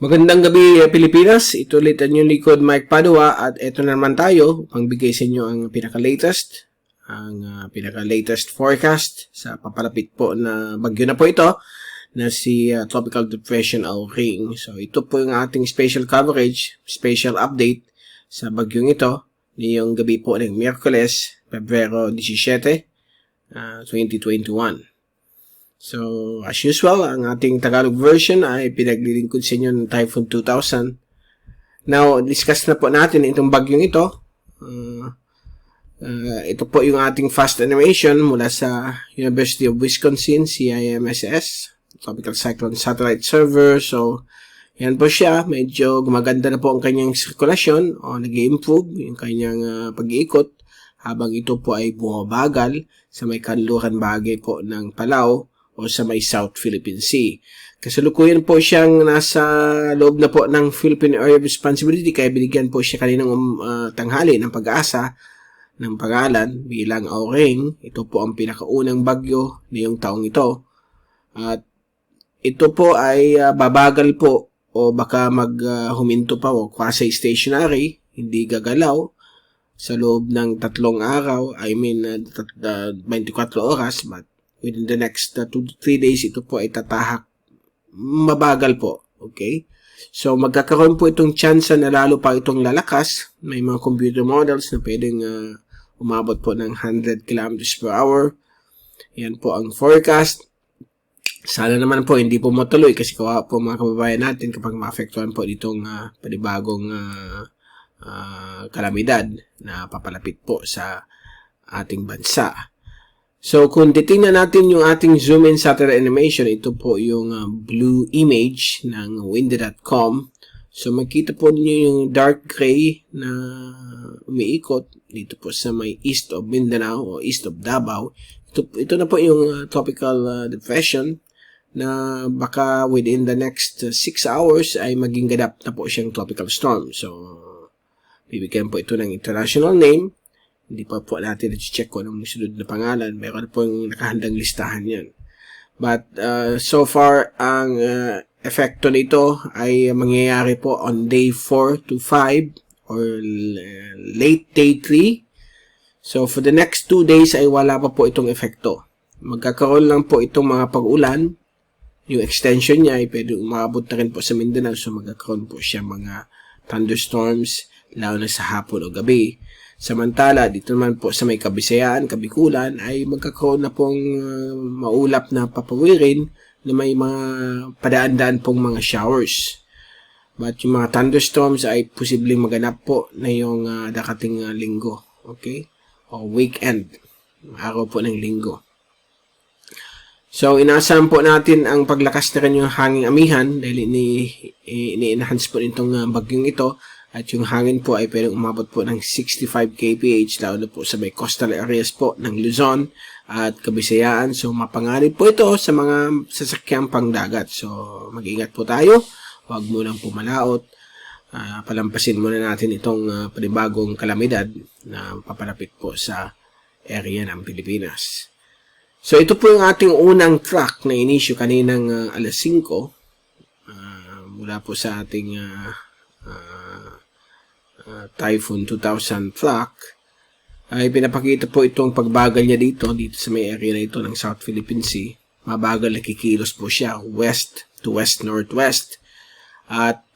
Magandang gabi, Pilipinas. Ito ulit ang inyong likod, Mike Padua, at ito na naman tayo upang bigay sa inyo ang pinaka-latest forecast sa papalapit po na bagyo na po ito na si Tropical Depression Auring. So ito po yung ating special coverage, special update sa bagyong ito ngayong gabi po ng Miyerkules, Pebrero 17, 2021. So, as usual, ang ating Tagalog version ay pinaglilingkod sa inyo ng Typhoon 2000. Now, discuss na po natin itong bagyong ito. Ito po yung ating fast animation mula sa University of Wisconsin, CIMSS, Tropical Cyclone Satellite Server. So, yan po siya. Medyo gumaganda na po ang kanyang sirkulasyon o nag-i-improve yung kanyang pag-iikot habang ito po ay bumabagal sa may kanluran bagay po ng Palau o sa may South Philippine Sea. Kasalukuyan po siyang nasa loob na po ng Philippine Area of Responsibility kaya binigyan po siya kaninang tanghali ng pag-asa ng pangalan bilang Auring. Ito po ang pinakaunang bagyo ngayong taong ito. At ito po ay babagal po o baka huminto pa o quasi-stationary, hindi gagalaw sa loob ng 3 araw, 24 oras, but within the next 2 to 3 days, ito po ay tatahak. Mabagal po. Okay? So, magkakaroon po itong chance na lalo pa itong lalakas. May mga computer models na pwedeng umabot po ng 100 kilometers per hour. Yan po ang forecast. Sana naman po hindi po matuloy kasi kawawa po mga kababayan natin kapag maafektuhan po itong panibagong kalamidad na papalapit po sa ating bansa. So, kung titingnan natin yung ating zoom-in satellite animation, ito po yung blue image ng windy.com. So, makita po niyo yung dark gray na umiikot dito po sa may east of Mindanao o east of Davao. Ito na po yung tropical depression na baka within the next 6 hours ay maging ganap na po siyang tropical storm. So, bibigyan po ito ng international name. Hindi pa po natin i-check kung anong sunod na pangalan. Meron po yung nakahandang listahan yan. But so far, ang epekto nito ay mangyayari po on day 4 to 5 or late day 3. So for the next 2 days ay wala pa po itong epekto. Magkakaroon lang po itong mga pag-ulan. Yung extension niya ay pwede umabot na rin po sa Mindanao. So magkakaroon po siya mga thunderstorms lalo na sa hapon o gabi. Samantala, dito naman po sa may Kabisayaan, Kabikulan, ay magkakaroon na pong maulap na papawirin na may mga padaan-daan pong mga showers. But yung mga thunderstorms ay posibleng maganap po na yung dakating linggo. Okay? O weekend. Araw po ng linggo. So, inaasahan po natin ang paglakas na rin yung hanging amihan dahil ini-enhance po nitong bagyong ito. At yung hangin po ay pwedeng umabot po ng 65 kph lalo na po sa may coastal areas po ng Luzon at Kabisayaan. So mapanganib po ito sa mga sasakyang pangdagat. So mag-ingat po tayo. Huwag mo nang pumalaot. Palampasin muna natin itong panibagong kalamidad na papalapit po sa area ng Pilipinas. So ito po yung ating unang track na inisyu kaninang alas 5 mula po sa ating Typhoon 2000 track ay pinapakita po itong pagbagal niya dito sa may area na ito ng South Philippine Sea. Mabagal na kikilos po siya west to west-northwest at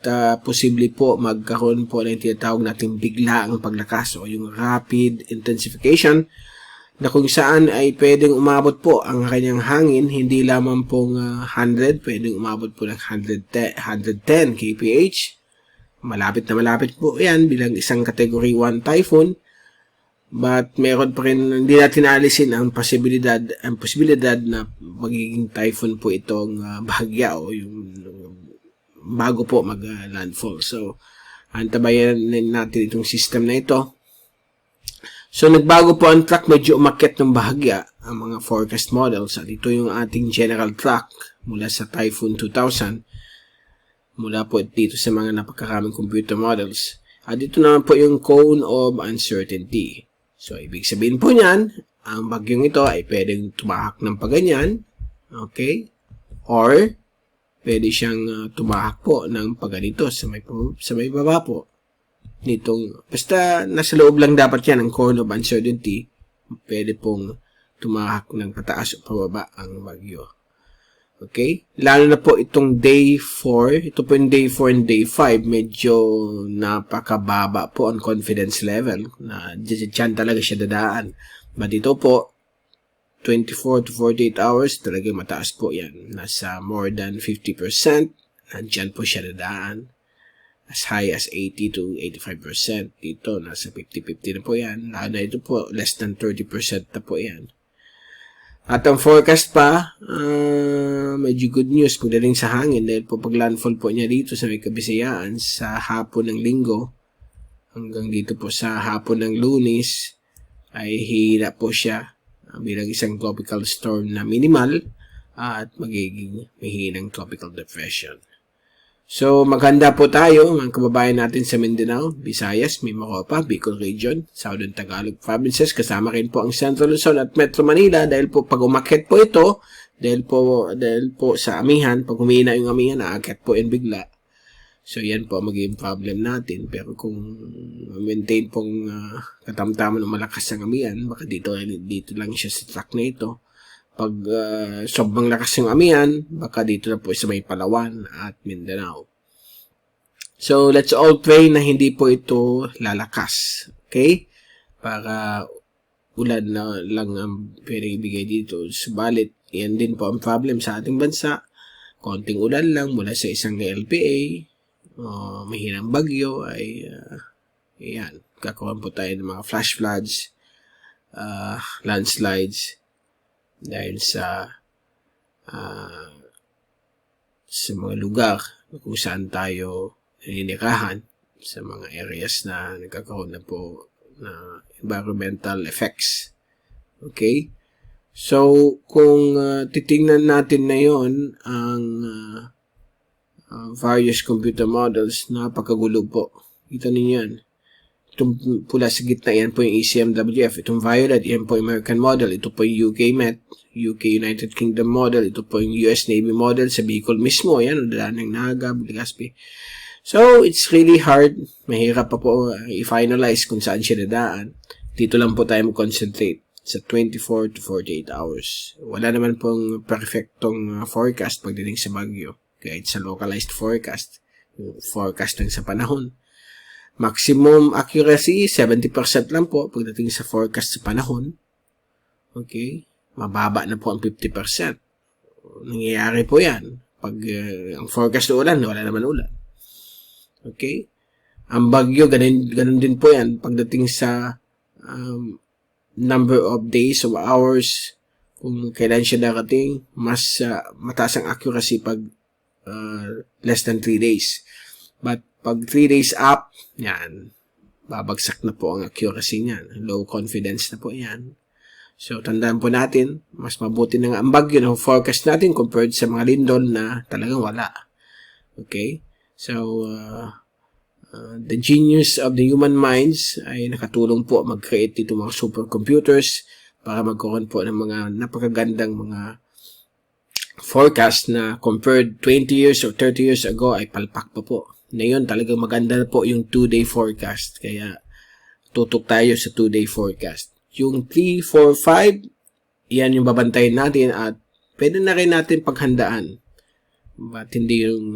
posible po magkaroon po ng tinatawag natin biglaang paglakas o yung rapid intensification na kung saan ay pwedeng umabot po ang kanyang hangin hindi lamang pong 100, pwedeng umabot po ng 110 kph. Malapit na malapit po yan bilang isang category 1 typhoon. But meron pa rin, hindi natin alisin ang posibilidad na magiging typhoon po itong bahagya o yung bago po mag-landfall. So, antabayan natin itong system na ito. So, nagbago po ang track, medyo umakyat ng bahagya ang mga forecast models. At ito yung ating general track mula sa Typhoon 2000. Mula po dito sa mga napakaraming computer models. At dito naman po yung cone of uncertainty. So, ibig sabihin po niyan, ang bagyong ito ay pwedeng tumahak ng paganyan. Okay? Or, pwede siyang tumahak po ng pagganito sa may baba po. Basta nasa loob lang dapat yan ang cone of uncertainty, pwede pong tumahak ng pataas o pababa ang bagyo. Okay? Lalo na po itong day 4, ito po yung day 4 and day 5, medyo napakababa po ang confidence level, na dyan talaga siya dadaan. But ito po, 24 to 48 hours, talaga mataas po yan. Nasa more than 50%, nandyan po siya dadaan. As high as 80 to 85%. Dito, nasa 50-50 na po yan. Lalo na ito po, less than 30% na po yan. At ang forecast pa, medyo good news pagdating sa hangin dahil po pag landfall po niya dito sa may Kabisayaan sa hapon ng Linggo hanggang dito po sa hapon ng Lunes ay hihina po siya bilang isang tropical storm na minimal at magiging mahinang tropical depression. So, maghanda po tayo, mga kababayan natin sa Mindanao, Visayas, Mimaropa, Bicol Region, Southern Tagalog Provinces, kasama rin po ang Central Luzon at Metro Manila dahil po pag umakyat po ito, dahil po sa amihan, pag humina yung amihan, aakyat po yan bigla. So, yan po magiging problem natin. Pero kung maintain pong katamtaman ng malakas ang amihan, baka dito lang siya sa track na ito. Pag sobrang lakas yung amihan, baka dito na po sa may Palawan at Mindanao. So, let's all pray na hindi po ito lalakas. Okay? Para ulan na lang ang pwedeng ibigay dito. Subalit, yan din po ang problem sa ating bansa. Konting ulan lang mula sa isang LPA, mahinang bagyo, ay yan. Kakaroon po tayo ng mga flash floods, landslides, dahil sa mga lugar kung saan tayo ninirahan, sa mga areas na nagkakaroon na po na environmental effects. Okay? So, kung titingnan natin na yon ang various computer models, napakagulo po. Kita ninyo yan. Itong pula sa gitna, yan po yung ECMWF. Itong violet, yan po yung American model. Ito po yung UK Met, UK United Kingdom model. Ito po yung US Navy model sa Bicol mismo. Yan, dala ng Naga, Legazpi. So, it's really hard. Mahirap pa po i-finalize kung saan siya dadaan. Dito lang po tayo mag-concentrate sa 24 to 48 hours. Wala naman pong perfectong forecast pagdating sa bagyo. Kahit sa localized forecast. Yung forecast lang sa panahon. Maximum accuracy, 70% lang po pagdating sa forecast sa panahon. Okay? Mababa na po ang 50%. Nangyayari po yan. Pag ang forecast na ulan, wala naman ulan. Okay? Ang bagyo, ganun din po yan. Pagdating sa number of days or hours, kung kailan siya darating, mas mataas ang accuracy pag less than 3 days. But pag 3 days up, yan, babagsak na po ang accuracy niyan. Low confidence na po yan. So, tandaan po natin, mas mabuti na nga ang bagyo na forecast natin compared sa mga lindol na talagang wala. Okay? So, the genius of the human minds ay nakatulong po mag-create dito mga supercomputers para magkaroon po ng mga napakagandang mga forecast na compared 20 years or 30 years ago ay palpak pa po. Ngayon talagang maganda na po yung 2-day forecast. Kaya tutok tayo sa 2-day forecast. Yung 3, 4, 5, yan yung babantayin natin at pwede na rin natin paghandaan. But hindi yung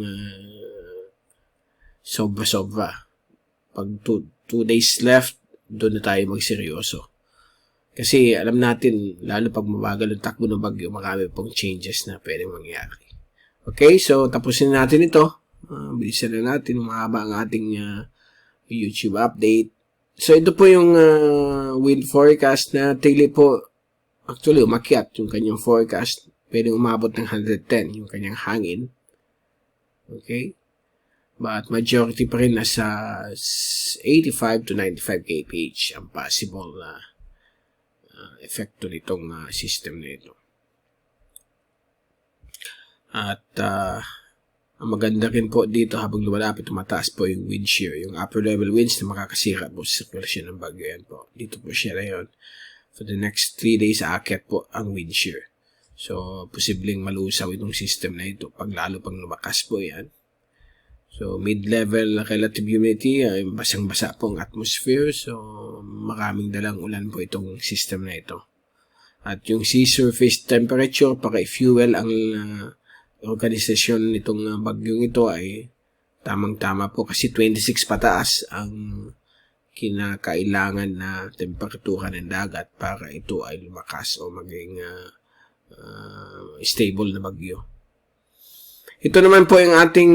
sobra-sobra. Pag 2 days left, doon na tayo magseryoso. Kasi alam natin, lalo pag mabagal ang takbo ng bagyo, marami pong changes na pwede mangyari. Okay, so tapusin natin ito. Bilisan na natin, mahaba ang ating YouTube update. So, ito po yung wind forecast na tili po, actually, umakyat yung kanyang forecast. Pwedeng umabot ng 110 yung kanyang hangin. Okay? But majority pa rin nasa 85 to 95 kph ang possible epekto nitong system na ito. At ang maganda rin po dito habang lumalapit, tumataas po yung wind shear, yung upper level winds na makakasira po sa circulation ng bagyo. Yan po. Dito po siya na yun. For the next 3 days, aakyat po ang wind shear. So, posibleng malusaw itong system na ito lalo pang lumakas po yan. So, mid-level relative humidity, basang-basa po ang atmosphere. So, maraming dalang ulan po itong system na ito. At yung sea surface temperature, paki-fuel ang organisasyon nitong bagyong ito ay tamang-tama po kasi 26 pataas ang kinakailangan na temperatura ng dagat para ito ay lumakas o maging stable na bagyo. Ito naman po yung ating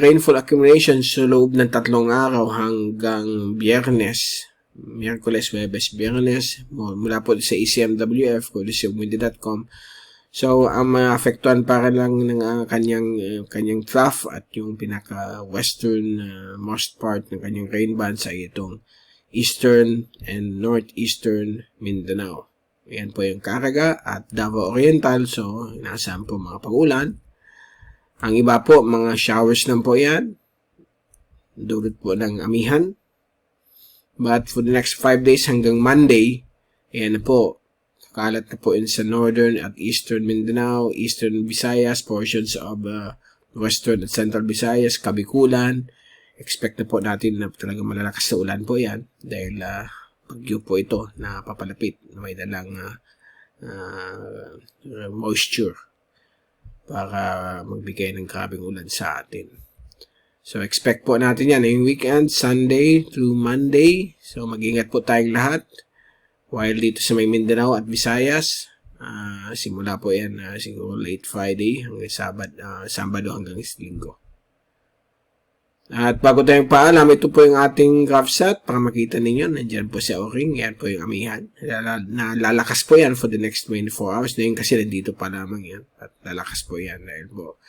rainfall accumulation sa loob ng 3 araw hanggang Biyernes. Miyerkules, Huwebes, Biyernes, mula po sa ECMWF, Windy.com. So, ang maapektuhan para lang ng kanyang trough at yung pinaka-western most part ng kanyang rain bands ay itong eastern and northeastern Mindanao. Ayan po yung Caraga at Davao Oriental. So, inaasahan po mga pag-ulan. Ang iba po, mga showers lang po yan. Dulot po ng amihan. But for the next 5 days hanggang Monday, ayan na po. Kakalat na po yun sa northern at eastern Mindanao, eastern Visayas, portions of western at central Visayas, Kabikulan. Expect na po natin na talaga malalakas na ulan po yan. Dahil bagyo po ito na papalapit na may dalang moisture para magbigay ng grabing ulan sa atin. So, expect po natin yan yung weekend, Sunday through Monday. So, mag-ingat po tayong lahat. While dito sa may Mindanao at Visayas, simula po yan siguro late Friday hanggang Sabado hanggang Linggo. At bago tayong paalam, ito po yung ating GraphSat para makita ninyo. Nandiyan po si O-ring. Yan po yung amihan. Lalakas po yan for the next 24 hours. Ngayon kasi nandito pa lamang yan. At lalakas po yan dahil po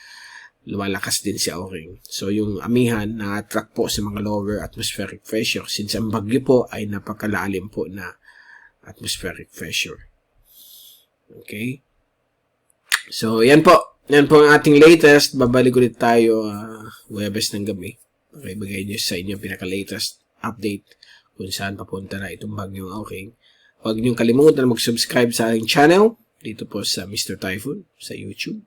lumalakas din si O-ring. So, yung amihan na-attract po sa mga lower atmospheric pressure since ang bagyo po ay napakalalim po na atmospheric pressure. Okay? So, yan po. Yan po ang ating latest. Babalik ulit tayo Huwebes ng gabi. Okay, ibigay nyo sa inyo pinaka-latest update kung saan papunta na itong bagyong O-ring. Huwag nyo kalimutan mag-subscribe sa aking channel dito po sa Mr. Typhoon sa YouTube.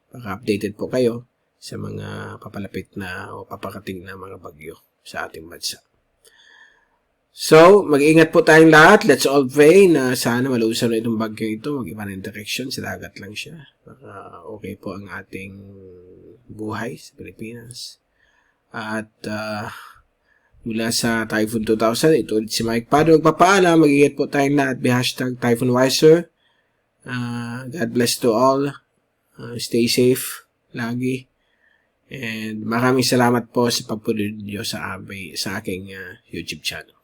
Para updated po kayo sa mga papalapit na o paparating na mga bagyo sa ating bansa. So, mag-ingat po tayong lahat. Let's all pray na sana malusaw na itong bagyong ito. Mag-iba ng direction. Sa dagat lang siya. Okay po ang ating buhay sa Pilipinas. At mula sa Typhoon 2000, ito ulit si Mike Pado. Magpapaalam. Mag-ingat po tayong lahat. #, TyphoonWiser. God bless to all. Stay safe lagi. And maraming salamat po sa pagpunod niyo sa aking YouTube channel.